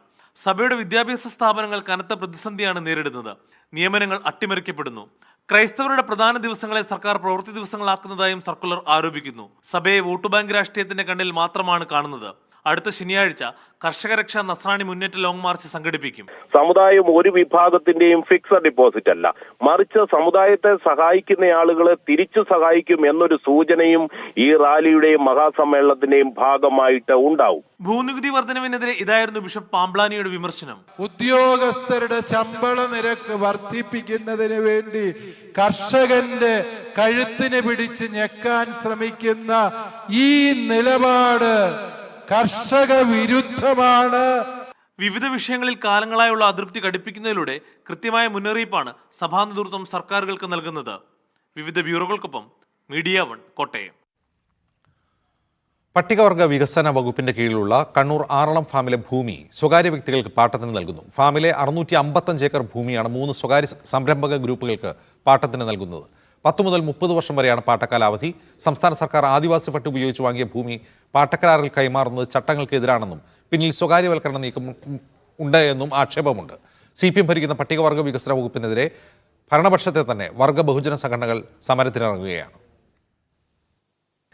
Speaker 15: സഭയുടെ വിദ്യാഭ്യാസ സ്ഥാപനങ്ങൾ കനത്ത പ്രതിസന്ധിയാണ് നേരിടുന്നത്. നിയമനങ്ങൾ അട്ടിമറിക്കപ്പെടുന്നു. ക്രൈസ്തവരുടെ പ്രധാന ദിവസങ്ങളെ സർക്കാർ പ്രവൃത്തി ദിവസങ്ങളാക്കുന്നതായും സർക്കുലർ ആരോപിക്കുന്നു. സഭയെ വോട്ട് ബാങ്ക് രാഷ്ട്രീയത്തിന്റെ കണ്ണിൽ മാത്രമാണ് കാണുന്നത്. അടുത്ത ശനിയാഴ്ച കർഷക രക്ഷാ നസ്രാണി മുന്നേറ്റ ലോങ് മാർച്ച് സംഘടിപ്പിക്കും.
Speaker 16: സമുദായം ഒരു വിഭാഗത്തിന്റെയും ഫിക്സഡ് ഡിപ്പോസിറ്റ് അല്ല, മറിച്ച് സമുദായത്തെ സഹായിക്കുന്ന ആളുകളെ തിരിച്ചു സഹായിക്കും എന്നൊരു സൂചനയും ഈ റാലിയുടെയും മഹാസമ്മേളനത്തിന്റെയും ഭാഗമായിട്ട് ഉണ്ടാവും.
Speaker 15: ഭൂനികുതി വർധനവിനെതിരെ ഇതായിരുന്നു ബിഷപ്പ് പാംബ്ലാനിയുടെ വിമർശനം.
Speaker 3: ഉദ്യോഗസ്ഥരുടെ ശമ്പള നിരക്ക് വർദ്ധിപ്പിക്കുന്നതിന് വേണ്ടി കർഷകന്റെ കഴുത്തിന് പിടിച്ച് ഞെക്കാൻ ശ്രമിക്കുന്ന ഈ നിലപാട് കർഷക വിരുദ്ധമാണ്.
Speaker 15: വിവിധ വിഷയങ്ങളിൽ കാലങ്ങളായുള്ള അതൃപ്തി ഘടിപ്പിക്കുന്നതിലൂടെ കൃത്യമായ മുന്നറിയിപ്പാണ് സഭാ നേതൃത്വം സർക്കാരുകൾക്ക് നൽകുന്നത്. വിവിധ ബ്യൂറോകൾക്കൊപ്പം മീഡിയ വൺ, കോട്ടയം.
Speaker 1: പട്ടികവർഗ വികസന വകുപ്പിന്റെ കീഴിലുള്ള കണ്ണൂർ ആറളം ഫാമിലെ ഭൂമി സ്വകാര്യ വ്യക്തികൾക്ക് പാട്ടത്തിന് നൽകുന്നു. ഫാമിലെ 655 ഏക്കർ ഭൂമിയാണ് 3 സ്വകാര്യ സംരംഭക ഗ്രൂപ്പുകൾക്ക് പാട്ടത്തിന് നൽകുന്നത്. 10 മുതൽ 30 വർഷം വരെയാണ് പാട്ടക്കാലാവധി. സംസ്ഥാന സർക്കാർ ആദിവാസി പട്ട് ഉപയോഗിച്ച് വാങ്ങിയ ഭൂമി പാട്ടക്കരാറിൽ കൈമാറുന്നത് ചട്ടങ്ങൾക്കെതിരാണെന്നും പിന്നിൽ സ്വകാര്യവൽക്കരണ നീക്കം ഉണ്ട് എന്നും ആക്ഷേപമുണ്ട്. CPM ഭരിക്കുന്ന പട്ടികവർഗ വികസന വകുപ്പിനെതിരെ ഭരണപക്ഷത്തെ തന്നെ വർഗ ബഹുജന സംഘടനകൾ സമരത്തിനിറങ്ങുകയാണ്.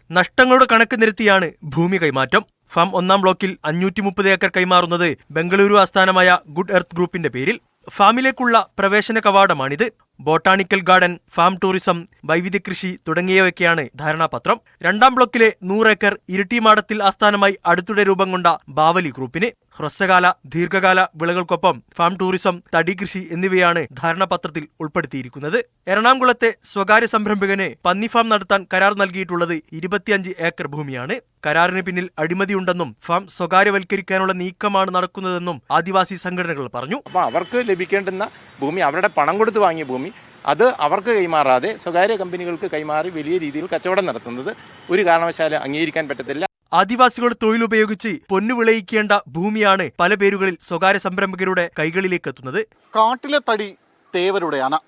Speaker 17: നഷ്ടങ്ങളുടെ കണക്ക് നിരത്തിയാണ് ഭൂമി കൈമാറ്റം. ഫാം 1-ാം ബ്ലോക്കിൽ 530 ഏക്കർ കൈമാറുന്നത് ബംഗളൂരു ആസ്ഥാനമായ ഗുഡ് എർത്ത് ഗ്രൂപ്പിന്റെ പേരിൽ. ഫാമിലേക്കുള്ള പ്രവേശന കവാടമാണിത്. ബോട്ടാണിക്കൽ ഗാർഡൻ, ഫാം ടൂറിസം, വൈവിധ്യ കൃഷി തുടങ്ങിയവയൊക്കെയാണ് ധാരണാപത്രം. 2-ാം ബ്ലോക്കിലെ 100 ഏക്കർ ഇരിട്ടിമാടത്തിൽ ആസ്ഥാനമായി അടുത്തിടെ രൂപം കൊണ്ട ബാവലി ഗ്രൂപ്പിന്. ഹ്രസ്വകാല ദീർഘകാല വിളകൾക്കൊപ്പം ഫാം ടൂറിസം, തടി കൃഷി എന്നിവയാണ് ധാരണാപത്രത്തിൽ ഉൾപ്പെടുത്തിയിരിക്കുന്നത്. എറണാകുളത്തെ സ്വകാര്യ സംരംഭകന് പന്നി ഫാം നടത്താൻ കരാർ നൽകിയിട്ടുള്ളത് 25 ഏക്കർ ഭൂമിയാണ്. കരാറിന് പിന്നിൽ അഴിമതിയുണ്ടെന്നും ഫാം സ്വകാര്യവൽക്കരിക്കാനുള്ള നീക്കമാണ് നടക്കുന്നതെന്നും ആദിവാസി സംഘടനകൾ പറഞ്ഞു.
Speaker 18: അപ്പോൾ അവർക്ക് ലഭിക്കേണ്ടുന്ന ഭൂമി, അവരുടെ പണം കൊടുത്ത് വാങ്ങിയ ഭൂമി, അത് അവർക്ക് കൈമാറാതെ സ്വകാര്യ കമ്പനികൾക്ക് കൈമാറി വലിയ രീതിയിൽ കച്ചവടം നടത്തുന്നത് ഒരു കാരണവശാലും അംഗീകരിക്കാൻ പറ്റത്തില്ല.
Speaker 17: ആദിവാസികളുടെ തൊഴിലുപയോഗിച്ച് പൊന്നു വിളയിക്കേണ്ട ഭൂമിയാണ് പല പേരുകളിൽ സ്വകാര്യ സംരംഭകരുടെ കൈകളിലേക്ക് എത്തുന്നത്.
Speaker 19: കാട്ടിലെ തടി തേവരുടെയാണ്,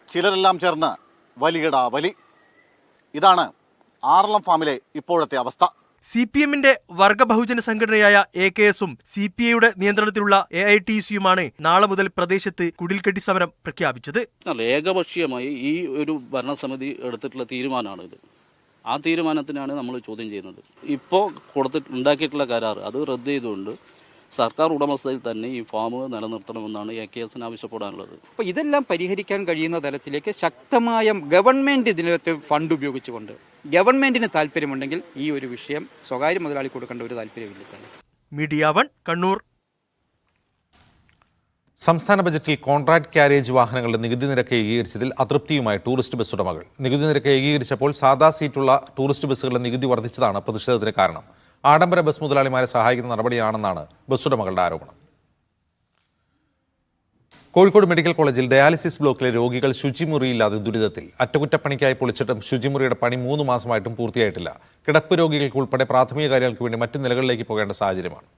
Speaker 19: ചിലരെല്ലാം ചേർന്ന് വലിയടാ വലി. ഇതാണ് ആറളം ഫാമിലെ ഇപ്പോഴത്തെ അവസ്ഥ.
Speaker 17: CPM-ന്റെ വർഗ ബഹുജന സംഘടനയായ AKS-ഉം CPI-യുടെ നിയന്ത്രണത്തിലുള്ള AITC-യുമാണ് നാളെ മുതൽ പ്രദേശത്ത് കുടിൽക്കെട്ടി സമരം പ്രഖ്യാപിച്ചത്.
Speaker 20: ഏകപക്ഷീയമായി ഈ ഒരു ഭരണസമിതി എടുത്തിട്ടുള്ള തീരുമാനമാണ് ഇത്. ആ തീരുമാനത്തിനാണ് നമ്മൾ ചോദ്യം ചെയ്യുന്നത്. ഇപ്പോൾ ഉണ്ടാക്കിയിട്ടുള്ള കരാർ അത് റദ്ദ് ചെയ്തുകൊണ്ട് സർക്കാർ ഉടമസ്ഥയിൽ തന്നെ ഈ ഫാം നിലനിർത്തണമെന്നാണ് AKS-ന് ആവശ്യപ്പെടാനുള്ളത്.
Speaker 21: അപ്പോൾ ഇതെല്ലാം പരിഹരിക്കാൻ കഴിയുന്ന തലത്തിലേക്ക് ശക്തമായ ഗവൺമെൻറ് ഇതിനകത്ത് ഫണ്ട് ഉപയോഗിച്ചുകൊണ്ട് ഗവൺമെൻറ്റിന് താല്പര്യമുണ്ടെങ്കിൽ ഈ ഒരു വിഷയം സ്വകാര്യ മുതലാളി കൊടുക്കേണ്ട ഒരു താല്പര്യമില്ല.
Speaker 17: മീഡിയ 1 കണ്ണൂർ.
Speaker 1: സംസ്ഥാന ബജറ്റിൽ കോൺട്രാക്ട് ക്യാരേജ് വാഹനങ്ങളുടെ നികുതി നിരക്ക് ഏകീകരിച്ചതിൽ അതൃപ്തിയുമായി ടൂറിസ്റ്റ് ബസ് ഉടമകൾ. നികുതി നിരക്ക് ഏകീകരിച്ചപ്പോൾ സാധാ സീറ്റുള്ള ടൂറിസ്റ്റ് ബസ്സുകളുടെ നികുതി വർദ്ധിച്ചതാണ് പ്രതിഷേധത്തിന് കാരണം. ആഡംബര ബസ് മുതലാളിമാരെ സഹായിക്കുന്ന നടപടിയാണെന്നാണ് ബസ് ഉടമകളുടെ ആരോപണം. കോഴിക്കോട് മെഡിക്കൽ കോളേജിൽ ഡയാലിസിസ് ബ്ലോക്കിലെ രോഗികൾ ശുചിമുറിയില്ലാതെ ദുരിതത്തിൽ. അറ്റകുറ്റപ്പണിക്കായി പൊളിച്ചിട്ടും ശുചിമുറിയുടെ പണി 3 മാസമായിട്ടും പൂർത്തിയായിട്ടില്ല. കിടപ്പ് രോഗികൾക്ക് ഉൾപ്പെടെ പ്രാഥമിക കാര്യങ്ങൾക്ക് വേണ്ടി മറ്റു നിലകളിലേക്ക് പോകേണ്ട സാഹചര്യമാണ്.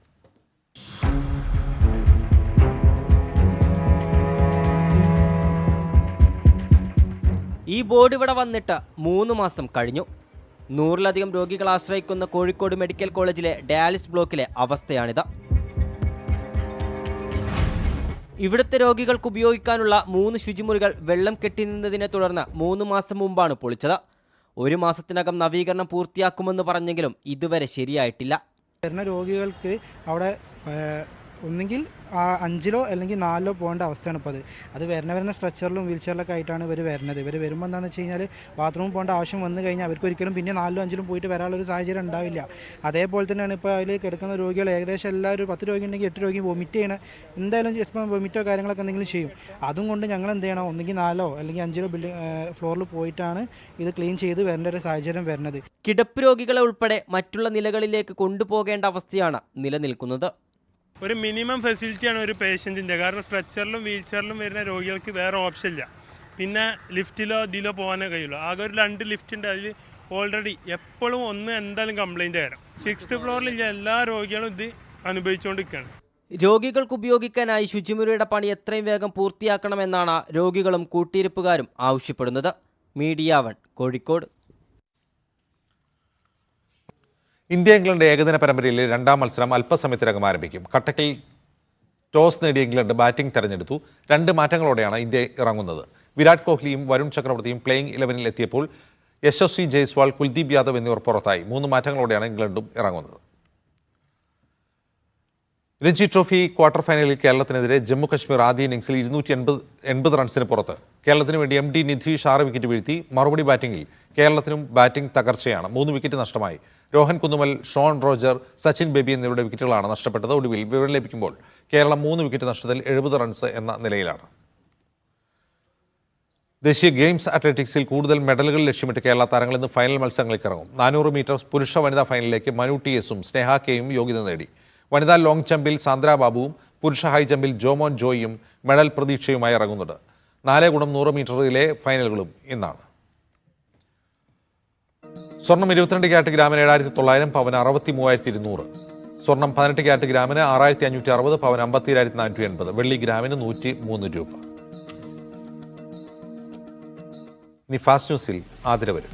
Speaker 22: ഈ ബോർഡ് ഇവിടെ വന്നിട്ട് 3 മാസം കഴിഞ്ഞു. 100-ലധികം രോഗികൾ ആശ്രയിക്കുന്ന കോഴിക്കോട് മെഡിക്കൽ കോളേജിലെ ഡയാലിസിസ് ബ്ലോക്കിലെ അവസ്ഥയാണിത്. ഇവിടുത്തെ രോഗികൾക്ക് ഉപയോഗിക്കാനുള്ള 3 ശുചിമുറികൾ വെള്ളം കെട്ടി നിന്നതിനെ തുടർന്ന് 3 മാസം മുമ്പാണ് പൊളിച്ചത്. 1 മാസത്തിനകം നവീകരണം പൂർത്തിയാക്കുമെന്ന് പറഞ്ഞെങ്കിലും ഇതുവരെ ശരിയായിട്ടില്ല.
Speaker 23: വരുന്ന രോഗികൾക്ക് അവിടെ ഒന്നുകിൽ 5-ലോ അല്ലെങ്കിൽ 4-ലോ പോകേണ്ട അവസ്ഥയാണ് ഇപ്പോൾ. അത് വരുന്ന സ്ട്രെച്ചറിലും വീൽ ചെയറിലൊക്കെ ആയിട്ടാണ് ഇവർ വരുന്നത്. ഇവർ വരുമ്പോൾ എന്താണെന്ന് വെച്ച് കഴിഞ്ഞാൽ ബാത്റൂമിൽ പോകേണ്ട ആവശ്യം വന്നു കഴിഞ്ഞാൽ അവർക്ക് ഒരിക്കലും പിന്നെ 4-ലോ 5-ലും പോയിട്ട് വരാനുള്ളൊരു സാഹചര്യം ഉണ്ടാവില്ല. അതേപോലെ തന്നെയാണ് ഇപ്പോൾ അതിൽ കിടക്കുന്ന രോഗികൾ ഏകദേശം എല്ലാവരും 10 രോഗി ഉണ്ടെങ്കിൽ 8 രോഗി വൊമിറ്റ് ചെയ്യണം. എന്തായാലും ഇപ്പം വൊമിറ്റോ കാര്യങ്ങളൊക്കെ എന്തെങ്കിലും ചെയ്യും. അതും കൊണ്ട് ഞങ്ങൾ എന്ത് ചെയ്യണം, ഒന്നുകിൽ 4-ലോ അല്ലെങ്കിൽ 5-ലോ ഫ്ലോറിൽ പോയിട്ടാണ് ഇത് ക്ലീൻ ചെയ്ത് വരേണ്ട ഒരു സാഹചര്യം വരുന്നത്.
Speaker 22: കിടപ്പ് രോഗികളെ ഉൾപ്പെടെ മറ്റുള്ള നിലകളിലേക്ക് കൊണ്ടുപോകേണ്ട അവസ്ഥയാണ് നിലനിൽക്കുന്നത്.
Speaker 24: ഒരു മിനിമം ഫെസിലിറ്റിയാണ് ഒരു പേഷ്യൻറ്റിൻ്റെ. കാരണം സ്ട്രെച്ചറിലും വീൽ ചെയറിലും വരുന്ന രോഗികൾക്ക് വേറെ ഓപ്ഷൻ ഇല്ല. പിന്നെ ലിഫ്റ്റിലോ ഇതിലോ പോകാനേ കഴിയുള്ളൂ. ആകെ ഒരു 2 ലിഫ്റ്റ് ഉണ്ട്. അതിൽ ഓൾറെഡി എപ്പോഴും എന്തായാലും കംപ്ലൈൻറ്റ് വരാം. 6th ഫ്ലോറിലുള്ള എല്ലാ രോഗികളും ഇത് അനുഭവിച്ചുകൊണ്ടിരിക്കുകയാണ്.
Speaker 22: രോഗികൾക്ക് ഉപയോഗിക്കാനായി ശുചിമുറിയുടെ പണി എത്രയും വേഗം പൂർത്തിയാക്കണമെന്നാണ് രോഗികളും കൂട്ടിയിരിപ്പുകാരും ആവശ്യപ്പെടുന്നത്. മീഡിയ 1 കോഴിക്കോട്.
Speaker 1: ഇന്ത്യ ഇംഗ്ലണ്ട് ഏകദിന പരമ്പരയിലെ 2ാം മത്സരം അല്പസമയത്തിനകം ആരംഭിക്കും. കട്ടക്കിൽ ടോസ് നേടിയ ഇംഗ്ലണ്ട് ബാറ്റിംഗ് തെരഞ്ഞെടുത്തു. 2 മാറ്റങ്ങളോടെയാണ് ഇന്ത്യ ഇറങ്ങുന്നത്. വിരാട് കോഹ്ലിയും വരുൺ ചക്രവർത്തിയും പ്ലേയിങ് 11-ൽ എത്തിയപ്പോൾ യശസ്വി ജയ്സ്വാൾ, കുൽദീപ് യാദവ് എന്നിവർ പുറത്തായി. 3 മാറ്റങ്ങളോടെയാണ് ഇംഗ്ലണ്ടും ഇറങ്ങുന്നത്. രഞ്ജി ട്രോഫി ക്വാർട്ടർ ഫൈനലിൽ കേരളത്തിനെതിരെ ജമ്മു കശ്മീർ ആദ്യ ഇന്നിംഗ്സിൽ 280 റൺസിന് പുറത്ത്. കേരളത്തിന് വേണ്ടി MD നിധീഷ് 6 വിക്കറ്റ് വീഴ്ത്തി. മറുപടി ബാറ്റിംഗിൽ കേരളത്തിനും ബാറ്റിംഗ് തകർച്ചയാണ്. 3 വിക്കറ്റ് നഷ്ടമായി. രോഹൻ കുന്നുമൽ, ഷോൺ റോജർ, സച്ചിൻ ബേബി എന്നിവരുടെ വിക്കറ്റുകളാണ് നഷ്ടപ്പെട്ടത്. ഒടുവിൽ വിവരം ലഭിക്കുമ്പോൾ കേരളം 3 വിക്കറ്റ് നഷ്ടത്തിൽ 70 റൺസ് എന്ന നിലയിലാണ്. ദേശീയ ഗെയിംസ് അത്ലറ്റിക്സിൽ കൂടുതൽ മെഡലുകൾ ലക്ഷ്യമിട്ട് കേരള താരങ്ങൾ ഇന്ന് ഫൈനൽ മത്സരങ്ങളിലേക്ക് ഇറങ്ങും. 400 മീറ്റർ പുരുഷ വനിതാ ഫൈനലിലേക്ക് മനു TS-ഉം സ്നേഹ K-യും യോഗ്യത നേടി. വനിതാ ലോങ് ജമ്പിൽ സാന്ദ്ര ബാബുവും പുരുഷ ഹൈ ജമ്പിൽ ജോമോൻ ജോയിയും മെഡൽ പ്രതീക്ഷയുമായി ഇറങ്ങുന്നുണ്ട്. 4x100 മീറ്ററിലെ ഫൈനലുകളും ഇന്നാണ്. സ്വർണം 22 ക്യാരറ്റ് ഗ്രാമിന് 7,900, പവന് 63,200. സ്വർണം 18 ക്യാരറ്റ് ഗ്രാമിന് 6,560, പവന് 52,480. വെള്ളി ഗ്രാമിന് 103 രൂപ. ഇനി ഫാസ്റ്റ് ന്യൂസിൽ ആതിര വരും.